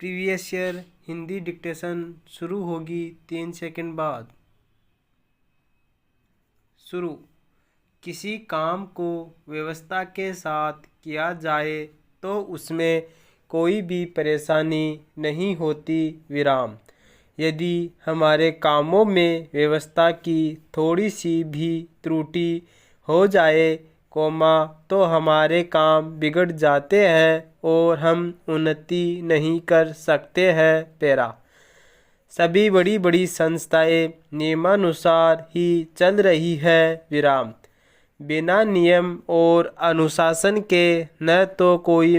Previous year Hindi dictation शुरू होगी 3 second बाद। शुरू। किसी काम को व्यवस्था के साथ किया जाए तो उसमें कोई भी परेशानी नहीं होती। विराम। यदि हमारे कामों में व्यवस्था की थोड़ी सी भी त्रुटि हो जाए तो हमारे काम बिगड़ जाते हैं और हम उन्नति नहीं कर सकते हैं। पैरा। सभी बड़ी बड़ी संस्थाएं नियमानुसार ही चल रही है। विराम। बिना नियम और अनुशासन के न तो कोई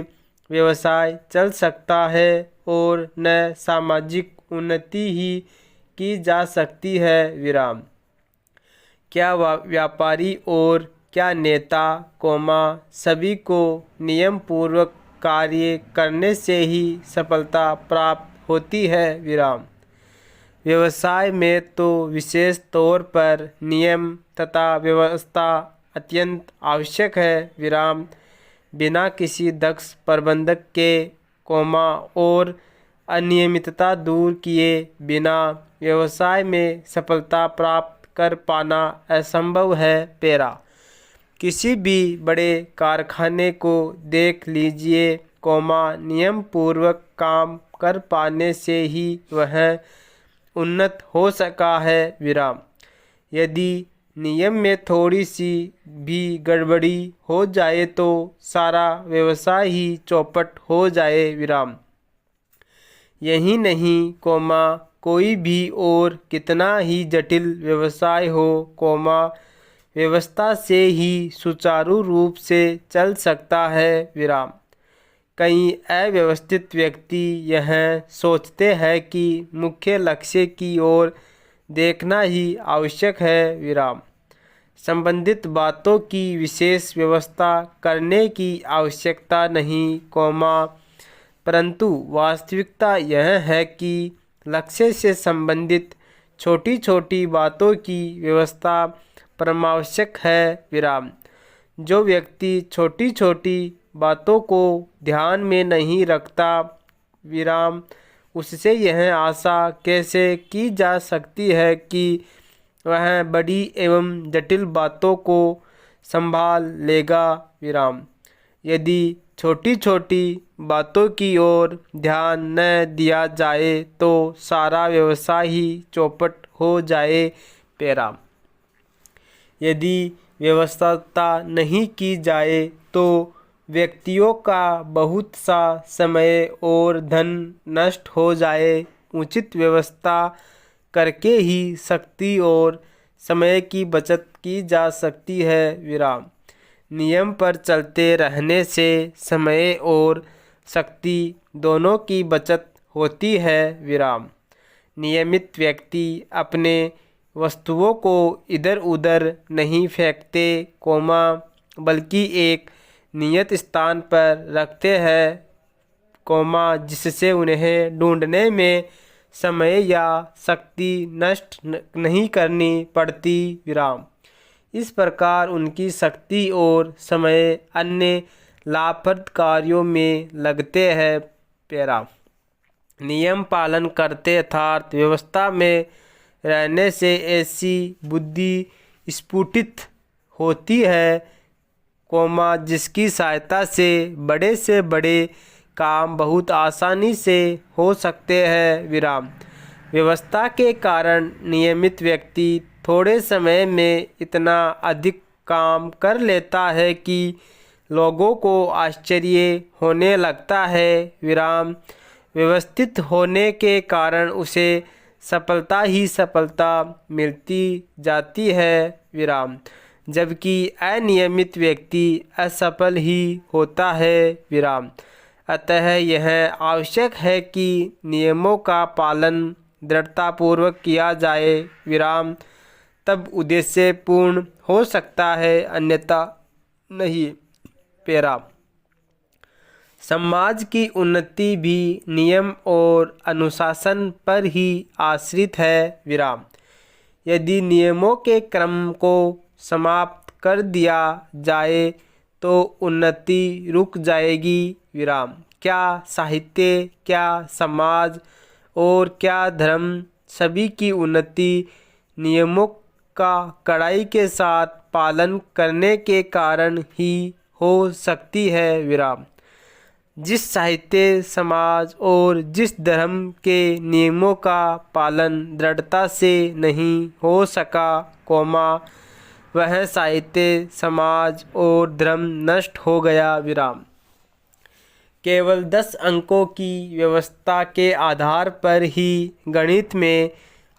व्यवसाय चल सकता है और न सामाजिक उन्नति ही की जा सकती है। विराम। क्या व्यापारी और क्या नेता सभी को नियम पूर्वक कार्य करने से ही सफलता प्राप्त होती है। विराम। व्यवसाय में तो विशेष तौर पर नियम तथा व्यवस्था अत्यंत आवश्यक है। विराम। बिना किसी दक्ष प्रबंधक के और अनियमितता दूर किए बिना व्यवसाय में सफलता प्राप्त कर पाना असंभव है। पैरा। किसी भी बड़े कारखाने को देख लीजिए नियम पूर्वक काम कर पाने से ही वह उन्नत हो सका है। विराम। यदि नियम में थोड़ी सी भी गड़बड़ी हो जाए तो सारा व्यवसाय ही चौपट हो जाए। विराम। यही नहीं कोई भी और कितना ही जटिल व्यवसाय हो व्यवस्था से ही सुचारू रूप से चल सकता है। विराम। कई अव्यवस्थित व्यक्ति यह सोचते हैं कि मुख्य लक्ष्य की ओर देखना ही आवश्यक है। विराम। संबंधित बातों की विशेष व्यवस्था करने की आवश्यकता नहीं परंतु वास्तविकता यह है कि लक्ष्य से संबंधित छोटी छोटी बातों की व्यवस्था परमावश्यक है। विराम। जो व्यक्ति छोटी छोटी बातों को ध्यान में नहीं रखता विराम उससे यह आशा कैसे की जा सकती है कि वह बड़ी एवं जटिल बातों को संभाल लेगा। विराम। यदि छोटी छोटी बातों की ओर ध्यान न दिया जाए तो सारा व्यवसाय ही चौपट हो जाए। पैरा। यदि व्यवस्था नहीं की जाए तो व्यक्तियों का बहुत सा समय और धन नष्ट हो जाए। उचित व्यवस्था करके ही शक्ति और समय की बचत की जा सकती है। विराम। नियम पर चलते रहने से समय और शक्ति दोनों की बचत होती है। विराम। नियमित व्यक्ति अपने वस्तुओं को इधर उधर नहीं फेंकते बल्कि एक नियत स्थान पर रखते हैं जिससे उन्हें ढूंढने में समय या शक्ति नष्ट नहीं करनी पड़ती। विराम। इस प्रकार उनकी शक्ति और समय अन्य लाभप्रद कार्यों में लगते हैं। पैरा। नियम पालन करते अर्थात व्यवस्था में रहने से ऐसी बुद्धि स्फुटित होती है जिसकी सहायता से बड़े काम बहुत आसानी से हो सकते हैं। विराम। व्यवस्था के कारण नियमित व्यक्ति थोड़े समय में इतना अधिक काम कर लेता है कि लोगों को आश्चर्य होने लगता है। विराम। व्यवस्थित होने के कारण उसे सफलता ही सफलता मिलती जाती है। विराम। जबकि अनियमित व्यक्ति असफल ही होता है। विराम। अतः यह आवश्यक है कि नियमों का पालन दृढ़तापूर्वक किया जाए। विराम। तब उद्देश्य पूर्ण हो सकता है अन्यथा नहीं। पैरा। समाज की उन्नति भी नियम और अनुशासन पर ही आश्रित है। विराम। यदि नियमों के क्रम को समाप्त कर दिया जाए तो उन्नति रुक जाएगी। विराम। क्या साहित्य, क्या समाज और क्या धर्म, सभी की उन्नति नियमों का कड़ाई के साथ पालन करने के कारण ही हो सकती है। विराम। जिस साहित्य, समाज और जिस धर्म के नियमों का पालन दृढ़ता से नहीं हो सका, वह साहित्य, समाज और धर्म नष्ट हो गया। विराम। केवल 10 अंकों की व्यवस्था के आधार पर ही गणित में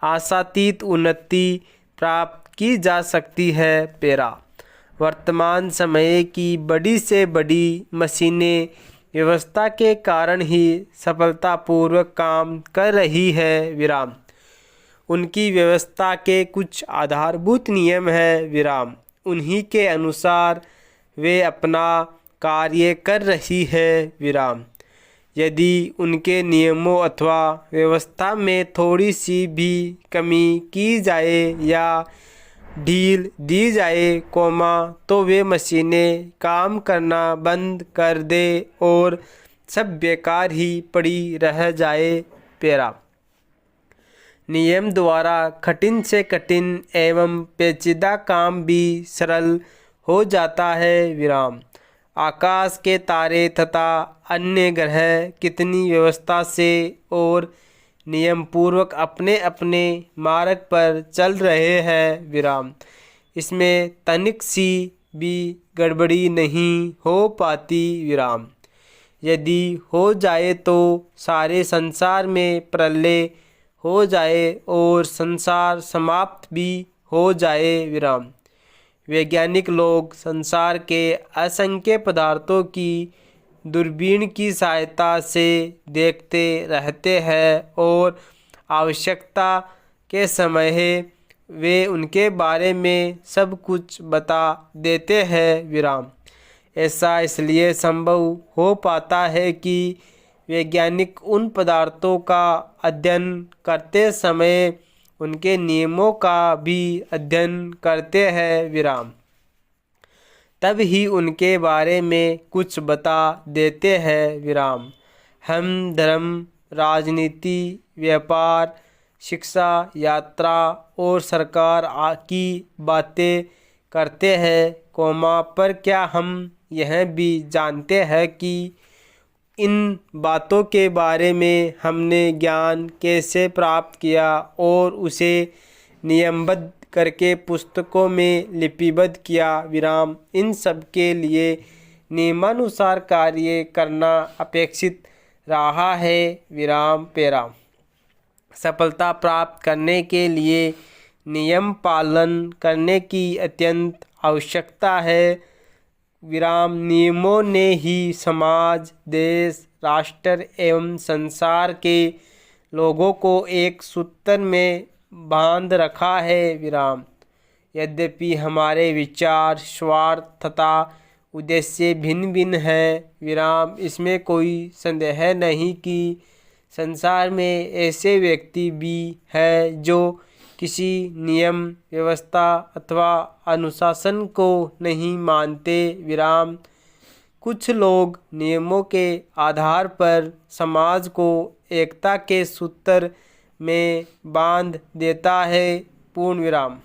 आशातीत उन्नति प्राप्त की जा सकती है। पेरा। वर्तमान समय की बड़ी से बड़ी मशीनें व्यवस्था के कारण ही सफलतापूर्वक काम कर रही है। विराम। उनकी व्यवस्था के कुछ आधारभूत नियम हैं। विराम। उन्हीं के अनुसार वे अपना कार्य कर रही है। विराम। यदि उनके नियमों अथवा व्यवस्था में थोड़ी सी भी कमी की जाए या ढील दी जाए, तो वे मशीनें काम करना बंद कर दे और सब बेकार ही पड़ी रह जाए। पेरा। नियम द्वारा कठिन से कठिन एवं पेचीदा काम भी सरल हो जाता है। विराम। आकाश के तारे तथा अन्य ग्रह कितनी व्यवस्था से और नियम पूर्वक अपने अपने मार्ग पर चल रहे हैं। विराम। इसमें तनिक सी भी गड़बड़ी नहीं हो पाती। विराम। यदि हो जाए तो सारे संसार में प्रलय हो जाए और संसार समाप्त भी हो जाए। विराम। वैज्ञानिक लोग संसार के असंख्य पदार्थों की दूरबीन की सहायता से देखते रहते हैं और आवश्यकता के समय वे उनके बारे में सब कुछ बता देते हैं। विराम। ऐसा इसलिए संभव हो पाता है कि वैज्ञानिक उन पदार्थों का अध्ययन करते समय उनके नियमों का भी अध्ययन करते हैं। विराम। तब ही उनके बारे में कुछ बता देते हैं। विराम। हम धर्म, राजनीति, व्यापार, शिक्षा, यात्रा और सरकार की बातें करते हैं, पर क्या हम यह भी जानते हैं कि इन बातों के बारे में हमने ज्ञान कैसे प्राप्त किया और उसे नियमबद्ध करके पुस्तकों में लिपिबद्ध किया। विराम। इन सब के लिए नियमानुसार कार्य करना अपेक्षित रहा है। विराम। पेरा। सफलता प्राप्त करने के लिए नियम पालन करने की अत्यंत आवश्यकता है। विराम। नियमों ने ही समाज, देश, राष्ट्र एवं संसार के लोगों को एक सूत्र में बांध रखा है। विराम। यद्यपि हमारे विचार, स्वार्थ तथा उद्देश्य भिन्न भिन्न हैं। विराम। इसमें कोई संदेह नहीं कि संसार में ऐसे व्यक्ति भी हैं जो किसी नियम, व्यवस्था अथवा अनुशासन को नहीं मानते। विराम। कुछ लोग नियमों के आधार पर समाज को एकता के सूत्र में बांध देता है। पूर्ण विराम।